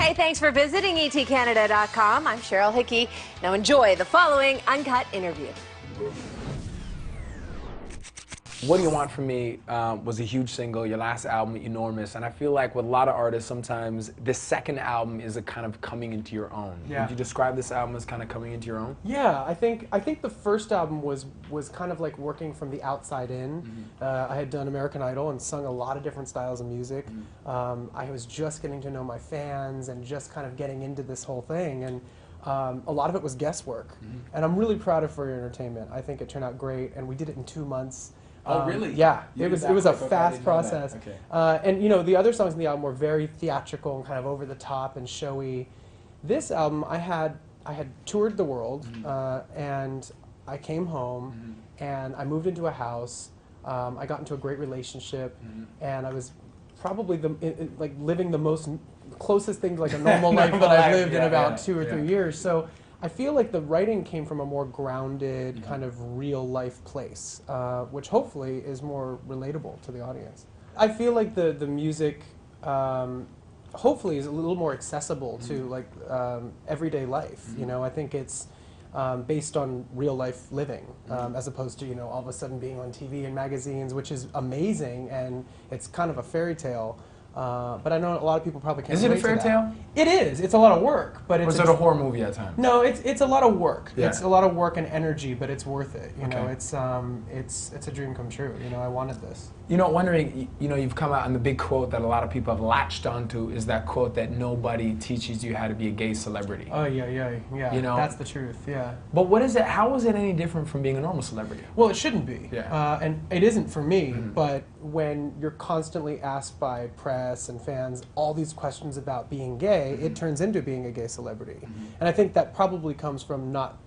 Hey, thanks for visiting ETCanada.com. I'm Cheryl Hickey. Now enjoy the following uncut interview. What Do You Want From Me was a huge single, your last album, enormous, and I feel like with a lot of artists, sometimes this second album is a kind of coming into your own. Yeah. Would you describe this album as kind of coming into your own? Yeah, I think the first album was kind of like working from the outside in. I had done American Idol and sung a lot of different styles of music. I was just getting to know my fans and just kind of getting into this whole thing, and a lot of it was guesswork. And I'm really proud of For Your Entertainment. I think it turned out great, and we did it in 2 months. Oh, really? Yeah, You it was did that a quick? Okay, I fast didn't know that. process. Okay. And you know, the other songs in the album were very theatrical and kind of over the top and showy. This album, I had toured the world, and I came home, and I moved into a house. I got into a great relationship, and I was probably like living the most closest thing to like a normal life that I've lived in about 2 or 3 years. So I feel like the writing came from a more grounded, kind of real life place, which hopefully is more relatable to the audience. I feel like the music hopefully is a little more accessible to like everyday life. You know, I think it's based on real life living, as opposed to, you know, all of a sudden being on TV and magazines, which is amazing, and it's kind of a fairy tale. But I know a lot of people probably can't relate to that. Is it a fairy tale? It is. It's a lot of work, but it's. Or is it a horror movie at times? No, it's a lot of work. Yeah. It's a lot of work and energy, but it's worth it. You know, Okay. it's a dream come true. You know, I wanted this. You know, wondering, you know, you've come out, and the big quote that a lot of people have latched onto is that quote that nobody teaches you how to be a gay celebrity. Oh yeah. You know? That's the truth. Yeah. But what is it? How is it any different from being a normal celebrity? Well, it shouldn't be. Yeah. And it isn't for me. But when you're constantly asked by press and fans all these questions about being gay, it turns into being a gay celebrity. And I think that probably comes from not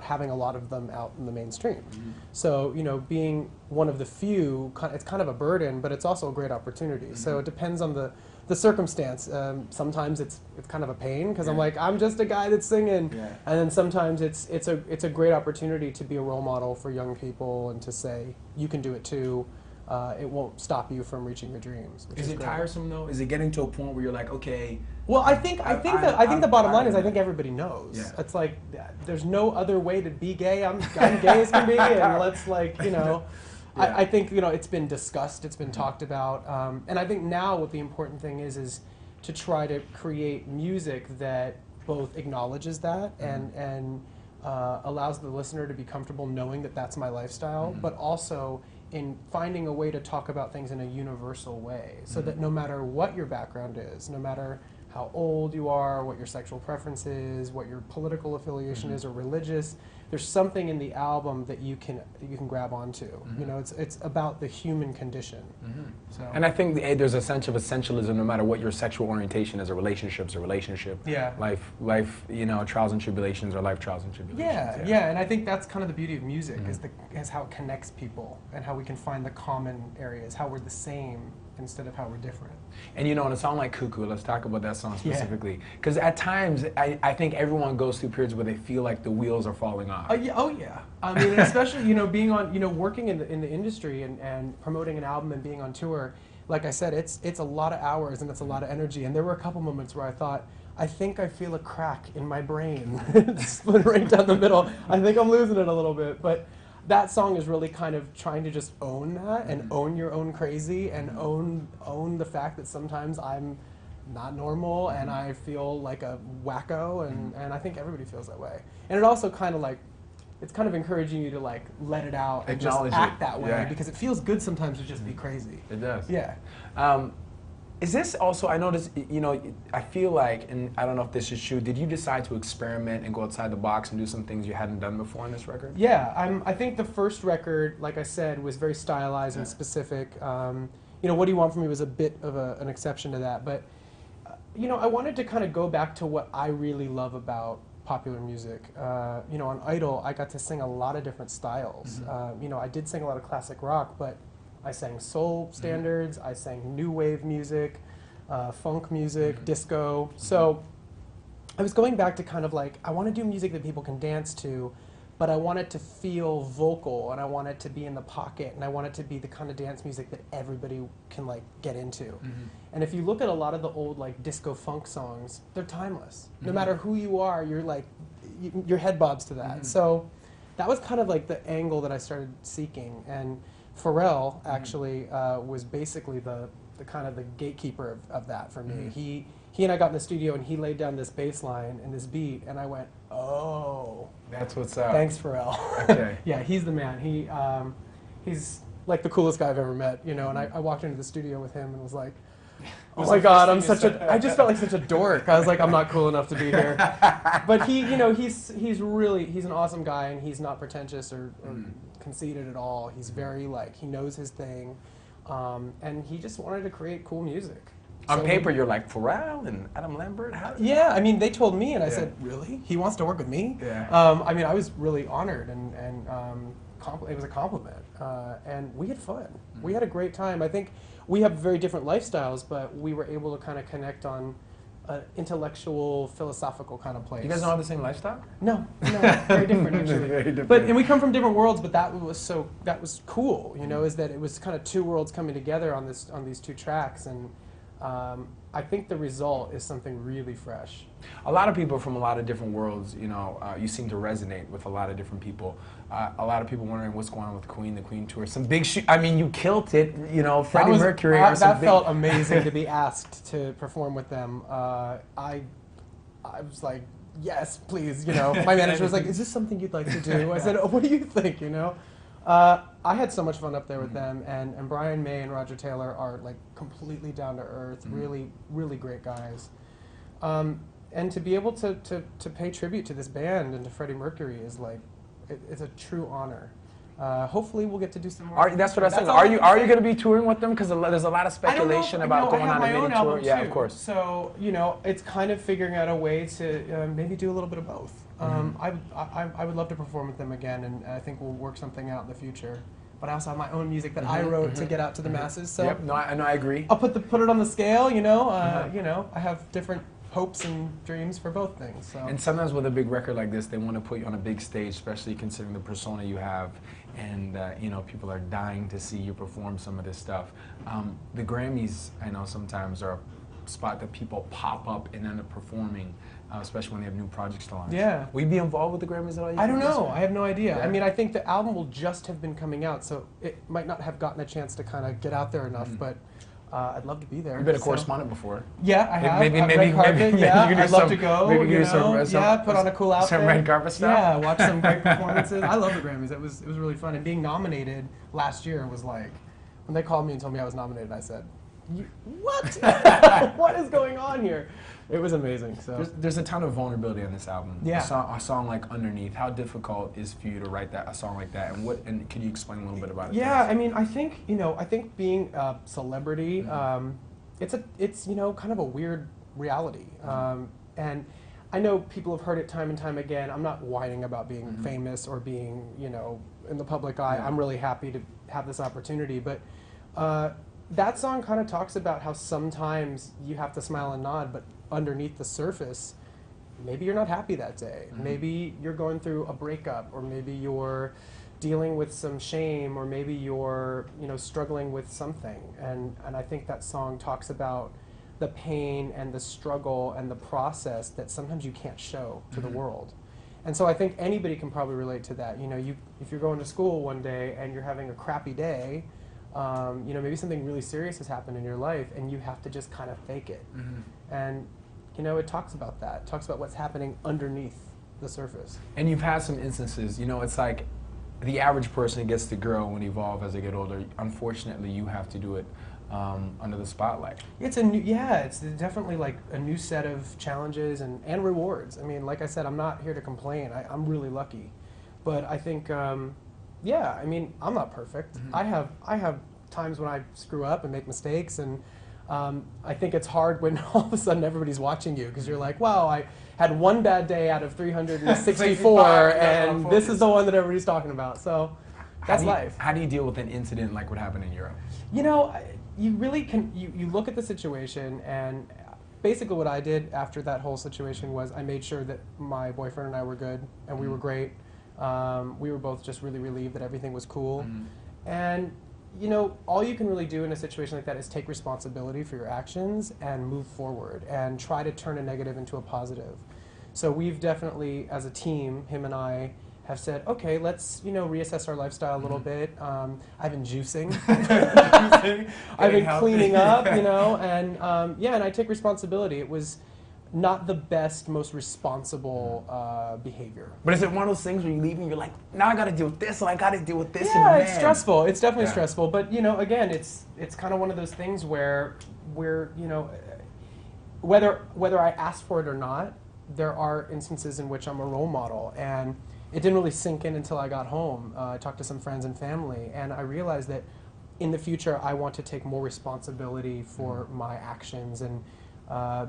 having a lot of them out in the mainstream. So, you know, being one of the few, it's kind of a burden, but it's also a great opportunity. So it depends on the circumstance. Sometimes it's kind of a pain because I'm like, I'm just a guy that's singing. And then sometimes it's a great opportunity to be a role model for young people and to say, you can do it too. It won't stop you from reaching your dreams. Is it tiresome though? Is it getting to a point where you're like, okay? Well, I think the bottom line is I think everybody knows. Yeah. It's like there's no other way to be gay. I'm gay as can be, and let's like, you know. Yeah. I think, you know, it's been discussed, it's been talked about, and I think now what the important thing is to try to create music that both acknowledges that and allows the listener to be comfortable knowing that that's my lifestyle, but also in finding a way to talk about things in a universal way, so that no matter what your background is, no matter how old you are, what your sexual preference is, what your political affiliation is or religious, there's something in the album that you can grab onto. You know, it's about the human condition. So. And I think there's a sense of essentialism no matter what your sexual orientation is. A relationship's a relationship. Yeah. Life, you know, trials and tribulations are life trials and tribulations. Yeah, and I think that's kind of the beauty of music is how it connects people and how we can find the common areas, how we're the same instead of how we're different. And you know, in a song like Cuckoo, let's talk about that song specifically. Because at times, I think everyone goes through periods where they feel like the wheels are falling off. Oh yeah. I mean, especially, you know, being on, you know, working in the industry and promoting an album and being on tour. Like I said, it's a lot of hours and it's a lot of energy. And there were a couple moments where I thought, I think I feel a crack in my brain. It's split right down the middle. I think I'm losing it a little bit. But that song is really kind of trying to just own that and own your own crazy and own the fact that sometimes I'm not normal and I feel like a wacko, and I think everybody feels that way. And it also kind of like, it's kind of encouraging you to like let it out and just act that way, because it feels good sometimes to just be crazy. It does. Yeah. Is this also, I noticed, you know, I feel like, and I don't know if this is true, did you decide to experiment and go outside the box and do some things you hadn't done before on this record? Yeah, I think the first record, like I said, was very stylized and specific. You know, What Do You Want From Me was a bit of an exception to that, but, you know, I wanted to kind of go back to what I really love about popular music. You know, on Idol, I got to sing a lot of different styles. You know, I did sing a lot of classic rock, but I sang soul standards, I sang new wave music, funk music, disco. So I was going back to kind of like, I want to do music that people can dance to, but I want it to feel vocal, and I want it to be in the pocket, and I want it to be the kind of dance music that everybody can like get into. And if you look at a lot of the old like disco funk songs, they're timeless. No matter who you are, you're like, your head bobs to that. So that was kind of like the angle that I started seeking. And Pharrell actually was basically the kind of the gatekeeper of that for me. He and I got in the studio, and he laid down this bass line and this beat, and I went, oh. That's what's up. Thanks, Pharrell. Okay. Yeah, he's the man. He's like the coolest guy I've ever met, you know, and I walked into the studio with him and was like, oh my God, I just felt like such a dork. I was like, I'm not cool enough to be here. But he, you know, he's an awesome guy, and he's not pretentious or conceited at all. He's very like, he knows his thing, and he just wanted to create cool music. On So paper, you're like Pharrell and Adam Lambert. yeah, I mean, they told me, and I said, really? He wants to work with me? Yeah. I mean, I was really honored, and it was a compliment. And we had fun. We had a great time. I think we have very different lifestyles, but we were able to kind of connect on an intellectual, philosophical kind of place. You guys don't have the same lifestyle? No, very different actually. Very different. But and we come from different worlds, but that was cool. You know, is that it was kind of two worlds coming together on these two tracks, and I think the result is something really fresh. A lot of people from a lot of different worlds, you know, you seem to resonate with a lot of different people. A lot of people wondering what's going on with the Queen tour. Some big I mean, you killed it, you know, Freddie Mercury. That felt amazing to be asked to perform with them. I was like, yes, please, you know. My manager was like, is this something you'd like to do? I said, oh, what do you think, you know? I had so much fun up there with them, and Brian May and Roger Taylor are like completely down to earth, really, really great guys. And to be able to pay tribute to this band and to Freddie Mercury is like, it's a true honor. Hopefully we'll get to do some more. That's what I was saying. Are you going to be touring with them? Because there's a lot of speculation about going on a mini tour. Yeah, of course. So you know, it's kind of figuring out a way to maybe do a little bit of both. I would love to perform with them again, and I think we'll work something out in the future. But I also have my own music that I wrote to get out to the masses. So yep. No, I agree. I'll put it on the scale. You know, you know, I have different hopes and dreams for both things. So. And sometimes with a big record like this, they want to put you on a big stage, especially considering the persona you have, and you know, people are dying to see you perform some of this stuff. The Grammys, I know sometimes are a spot that people pop up and end up performing, especially when they have new projects to launch. Yeah. Will you be involved with the Grammys at all? I don't know. I have no idea. Yeah. I mean, I think the album will just have been coming out, so it might not have gotten a chance to kind of get out there enough, but I'd love to be there. You've been a correspondent before. Yeah, I have. Maybe yeah, you can do I'd love to go. Maybe You do know, put on a cool outfit. Some red carpet stuff. Yeah, watch some great performances. I love the Grammys. It was really fun. And being nominated last year was like, when they called me and told me I was nominated, I said, what? What is going on here? It was amazing. So there's a ton of vulnerability on this album. Yeah. A song like Underneath. How difficult is for you to write a song like that? And could you explain a little bit about it? Yeah, I mean, I think being a celebrity, it's you know, kind of a weird reality. And I know people have heard it time and time again. I'm not whining about being famous or being, you know, in the public eye. I'm really happy to have this opportunity, but that song kind of talks about how sometimes you have to smile and nod, but underneath the surface, maybe you're not happy that day. Maybe you're going through a breakup, or maybe you're dealing with some shame, or maybe you're, you know, struggling with something. And I think that song talks about the pain and the struggle and the process that sometimes you can't show to the world. And so I think anybody can probably relate to that. You know, if you're going to school one day and you're having a crappy day, you know, maybe something really serious has happened in your life and you have to just kind of fake it. And, you know, it talks about that. It talks about what's happening underneath the surface. And you've had some instances, you know, it's like the average person gets to grow and evolve as they get older. Unfortunately, you have to do it under the spotlight. It's it's definitely like a new set of challenges and rewards. I mean, like I said, I'm not here to complain. I'm really lucky. But I think, yeah, I mean, I'm not perfect. I have times when I screw up and make mistakes, and I think it's hard when all of a sudden everybody's watching you, because you're like, wow, I had one bad day out of 364, and this is the one that everybody's talking about. So that's life. How do you deal with an incident like what happened in Europe? You know, you really can, you look at the situation, and basically what I did after that whole situation was I made sure that my boyfriend and I were good, and we were great. We were both just really relieved that everything was cool. And you know, all you can really do in a situation like that is take responsibility for your actions and move forward and try to turn a negative into a positive. So we've definitely, as a team, him and I, have said, okay, let's reassess our lifestyle a little bit. I've been juicing. I've been cleaning up, and and I take responsibility. It was not the best, most responsible behavior. But is it one of those things where you leave and you're like, now I got to deal with this, or I got to deal with this? Yeah, it's stressful. It's definitely stressful. But again, it's kind of one of those things where whether I ask for it or not, there are instances in which I'm a role model, and it didn't really sink in until I got home. I talked to some friends and family, and I realized that in the future I want to take more responsibility for my actions and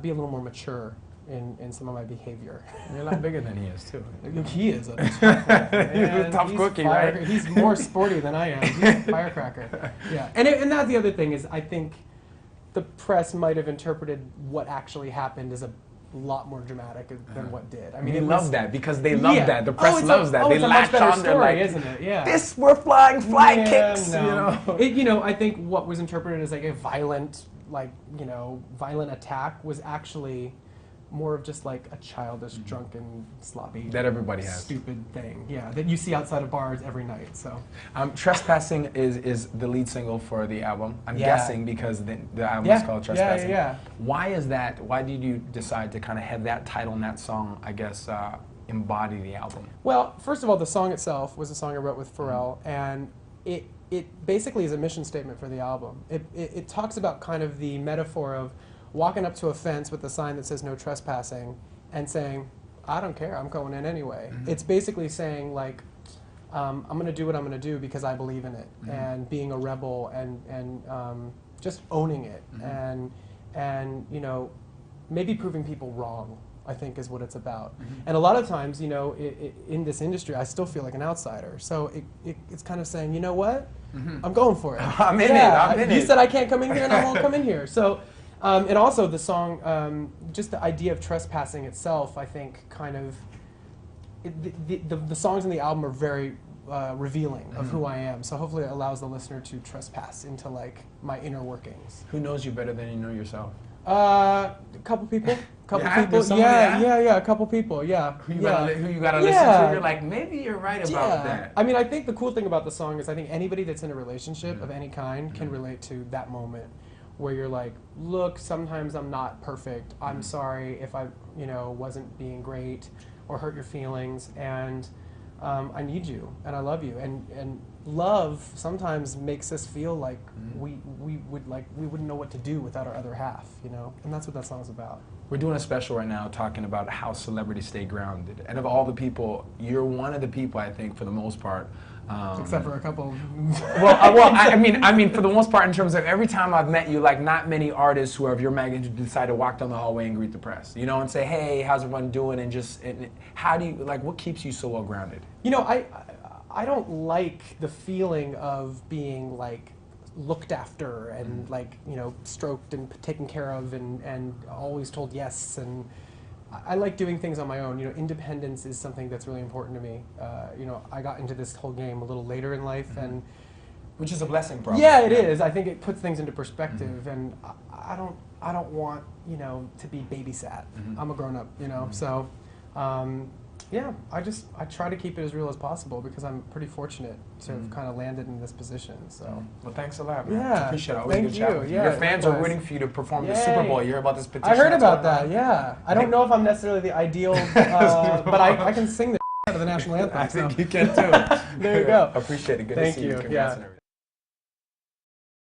be a little more mature in some of my behavior. You're a lot bigger than he is, too. He is a tough cookie, right? He's more sporty than I am. He's a firecracker. Yeah, and that's the other thing is I think the press might have interpreted what actually happened as a lot more dramatic than what did. I mean, they love that because they love that. The press loves that. They latch on. It's a much better They're story, like, isn't it? Yeah. This we're flying kicks. No. I think what was interpreted as like a violent, violent attack was actually more of just like a childish, drunken, sloppy, that everybody has, stupid thing. Yeah, that you see outside of bars every night. So, Trespassing is the lead single for the album. I'm guessing because the album is called Trespassing. Yeah. Why is that? Why did you decide to kind of have that title and that song, I guess, embody the album? Well, first of all, the song itself was a song I wrote with Pharrell, and it basically is a mission statement for the album. It talks about kind of the metaphor of walking up to a fence with a sign that says no trespassing and saying, I don't care, I'm going in anyway. It's basically saying like, I'm going to do what I'm going to do because I believe in it, and being a rebel and just owning it and maybe proving people wrong, I think is what it's about. And a lot of times, in this industry, I still feel like an outsider. So it's kind of saying, you know what? I'm going for it. I'm in it. You said I can't come in here and I won't come in here. So, and also the song, just the idea of trespassing itself, I think kind of, the songs in the album are very revealing of who I am. So hopefully it allows the listener to trespass into like my inner workings. Who knows you better than you know yourself? A couple people. A couple people. A couple people. Yeah. Who you gotta listen to? You're like, maybe you're right about that. I mean, I think the cool thing about the song is I think anybody that's in a relationship of any kind can relate to that moment where you're like, look, sometimes I'm not perfect. I'm sorry if I, wasn't being great or hurt your feelings, and I need you and I love you. And love sometimes makes us feel like we wouldn't know what to do without our other half, and that's what that song's about. We're doing a special right now talking about how celebrities stay grounded. And of all the people, you're one of the people, I think, for the most part. Except for a couple. I mean, for the most part, in terms of every time I've met you, like not many artists who are of your magnitude decide to walk down the hallway and greet the press, and say, hey, how's everyone doing? And how do you, what keeps you so well grounded? I don't like the feeling of being looked after and stroked and taken care of and always told yes, and I like doing things on my own. Independence is something that's really important to me. I got into this whole game a little later in life, and which is a blessing, probably. Yeah, it is. I think it puts things into perspective, and I don't want to be babysat. I'm a grown up, so. Yeah, I try to keep it as real as possible because I'm pretty fortunate to have kind of landed in this position. So, well, thanks a lot, man. Yeah, I appreciate it. Always thank good chat with you. Your fans are waiting for you to perform the Super Bowl. You heard about this petition? I heard about that. Yeah, I don't know if I'm necessarily the ideal, but I can sing the out of the national anthem. I think you can too. There you go. Appreciate it. Good to see you. Thank you. Yeah.